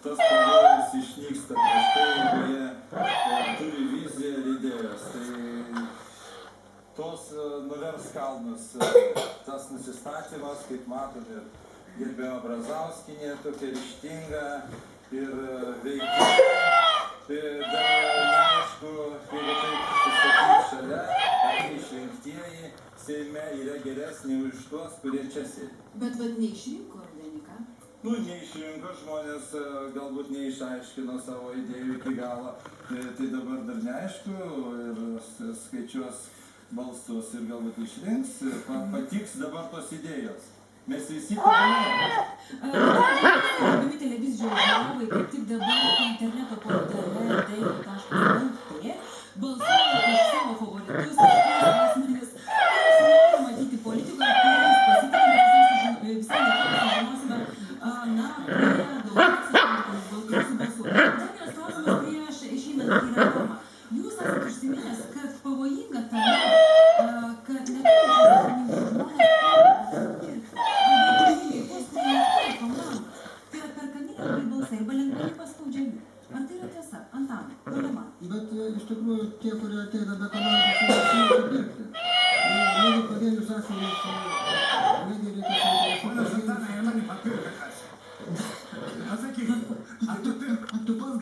tas pavojus išnyksta prieš tai, jeigu jie turi viziją ir idėjas. Tai tos nuvers kalnus, tas nusistatymas, kaip matom, ir Gerbėjo Brazauskienė tokia ryžtinga ir veikia. Tai dar neaišku, jeigu taip sustatyti šalia, ar išrinktieji Seime yra geresni už tuos, kurie čia sėdi. Bet neišrinko, Ardenika? Neišrinko, žmonės galbūt neišaiškino savo idėjų iki galo. Tai dabar dar neaišku ir skaičiuos balsus ir galbūt išrinks, patiks dabar tos idėjos. Mes visi pagalvojame. Gerbiami televizijos žiūrovai, kaip tik dabar interneto portale daily.lt balsuoja už savo favoritus ir asmenis. Noriu matyti politikoje, kuriais pasitikime visai sužinosime, kurie daugiausiai balsų balsuoja. Dar vienas klausimas prieš išeinant į reklamą. Jūs esate užsiminęs, kad pavojinga tame, kad neturinčius žmonės Bet iš tikrųjų tie, kurie ateina be komandos, jie dirbti. Jeigu pavienius asmenys, reikia